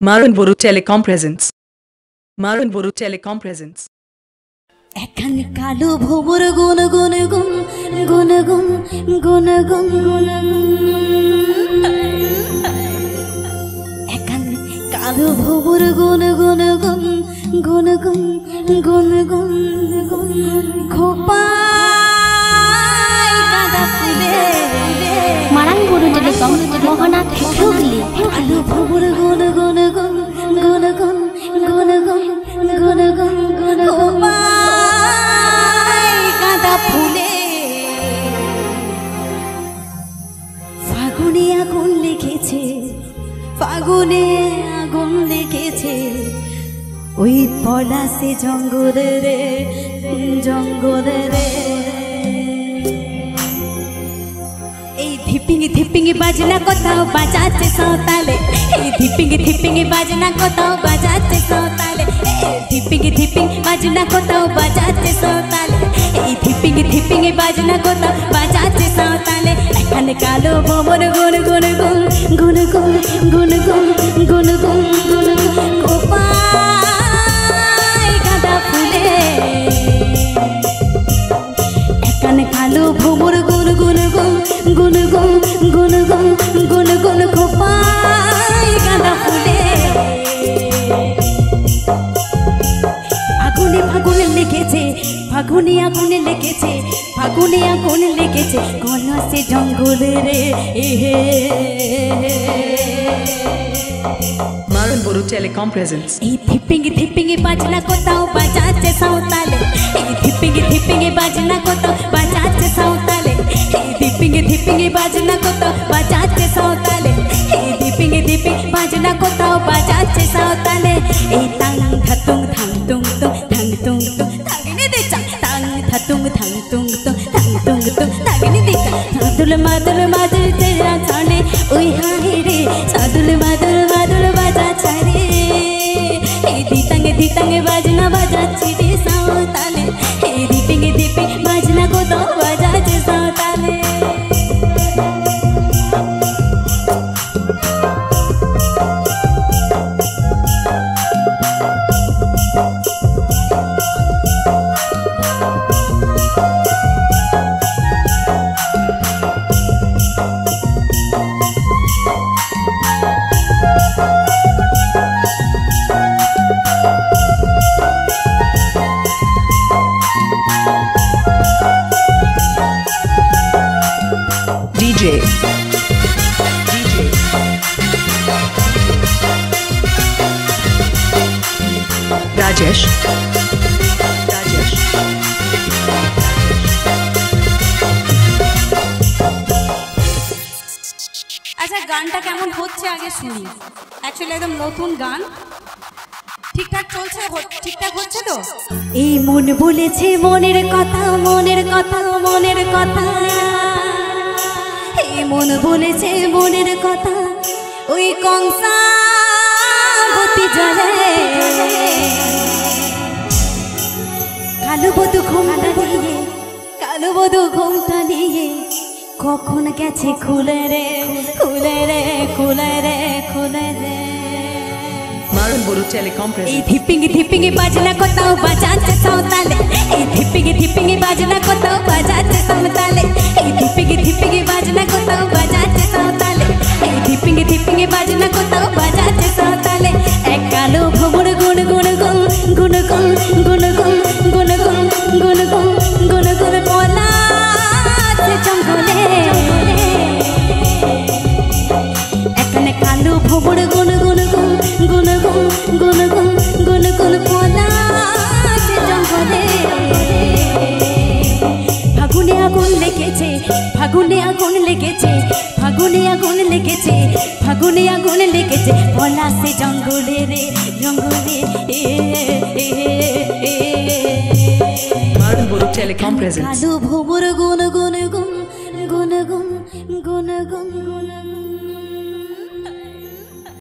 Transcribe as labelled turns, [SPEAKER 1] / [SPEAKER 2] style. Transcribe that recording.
[SPEAKER 1] Marun Boru Telecom Presents. Marun Boru Telecom Presents.
[SPEAKER 2] এখানে কালো ভোমর গুন গুন গুন গুন গুন গুন গুন গুন এখানে কালো ভোমর গুন গুন গুন গুন গুন গুন গুন গুন খোপায় গাঁদা ফুলে
[SPEAKER 3] মারাং বড় টেলিকম মোহনা হুগলি
[SPEAKER 2] কালো ভোমর গুন গুন গুন গুন গুন গুন গুন গুন গুন গুন ফুলে ফাগুনে আগুন লেগেছে ফাগুনে আগুন লেগেছে ওই পলাশে জঙ্গলে রে জঙ্গলে রে এই ধিপিঙ্গি ধিপিঙ্গি বাজনা কোথাও বাজাচ্ছে সাঁওতালে এই ধিপিঙ্গি ধিপিঙ্গি বাজনা কোথাও বাজাচ্ছে সাঁওতালে ধিপিঙ্গি ধিপিঙ্গি বাজনা কোথাও বাজাচ্ছে সাঁওতালে এই ধিপিঙ্গি ধিপিঙ্গি বাজনা কোথাও বাজাচ্ছে সাঁওতালে এখানে কালো ভোমর গুন গুন গুন গুন গুন গুন গুন গুন গুন গুন খোপায় গাঁদা ফুলে এখানে কালো ভোমর গুন গুন গুন গুন গুন গুন গুন গুন গুন খোপায় গাঁদা ফুলে আগুনে ফাগুনে লেগেছে ফাগুনে আগুনে লেগেছে ফাগুনে আগুনে লেগেছে কলসে জঙ্গলে রে
[SPEAKER 1] Marun Boru Telecom Presents.
[SPEAKER 2] এই ধিপিঙ্গি ধিপিঙ্গি বাজনা কোথাও বাজাচ্ছে সাঁওতালে এই ধিপিঙ্গি ধিপিঙ্গি বাজনা কোথাও বাজাচ্ছে সাঁওতালে এই ধিপিঙ্গি ধিপিঙ্গি বাজনা কোথাও বাজাচ্ছে সাঁওতালে এই ধিপিঙ্গি ধিপিঙ্গি বাজনা কোথাও বাজাচ্ছে সাঁওতালে এই তাং ধাতুং ধাং তুং তুং ধাং তুং তুং ধাগিনি দিচা তাং ধাতুং ধাং তুং তুং ধাং তুং তুং ধাগিনি দিচা সাদুল মাদুল মাদুল তেরা ছানে ওই হাই রে সাদুল মাদুল মাদুল বাজা ছাড়ে এই দিতাঙ্গে বাজনা বাজাচ্ছি রে সাঁওতালে এই ধিপিঙ্গি ধিপিঙ্গি বাজনা কোথাও বাজাচ্ছে সাঁওতালে
[SPEAKER 1] DJ. Rajesh.
[SPEAKER 4] আচ্ছা গানটা কেমন হচ্ছে আগে শুনি অ্যাকচুয়ালি একদম নতুন গান ঠিকঠাক চলছে ঠিকঠাক হচ্ছে তো
[SPEAKER 2] এই মন বলেছে মনের কথা মনের কথা মনের কথা এই মন বলেছে মনের কথা ওই কংসাবতী জলে কালো বধূ ঘুমটা দিয়ে কালো বধূ ঘুমটা দিয়ে কখন গেছে খুলে রে খুলে রে খুলে রে খুলে রে
[SPEAKER 1] Marun Boru Telecom
[SPEAKER 2] এই
[SPEAKER 1] Presents.
[SPEAKER 2] ধিপিঙ্গি ধিপিঙ্গি বাজনা কোথাও বাজাচ্ছে সাঁওতালে এই ধিপিঙ্গি ধিপিঙ্গি বাজনা কোথাও বাজাচ্ছে সাঁওতালে এই ধিপিঙ্গি ধিপিঙ্গি বাজনা কোথাও বাজাচ্ছে সাঁওতালে এই ধিপিঙ্গি ধিপিঙ্গি বাজনা কোথাও বাজাচ্ছে সাঁওতালে এক কালো ভোমর গুন গুন গুন গুন গুন গুন গুন গুন গুন গুন গুন গুন গুন পলাশে জঙ্গলে এখানে কালো ভোমর গুন গুন গুন গুন গুন গুন গুন গুন গুন পলাশে জঙ্গলে ফাগুনে আগুন লেগেছে ফাগুনে আগুন লেগেছে ফাগুনে আগুন লেগেছে ফাগুনে আগুন লেগেছে পলাশে জঙ্গলে রে জঙ্গলে
[SPEAKER 1] Marun Boru Telecom Presents.
[SPEAKER 2] কালো ভোমর গুন গুন গুন গুন গুন গুন গুন গুন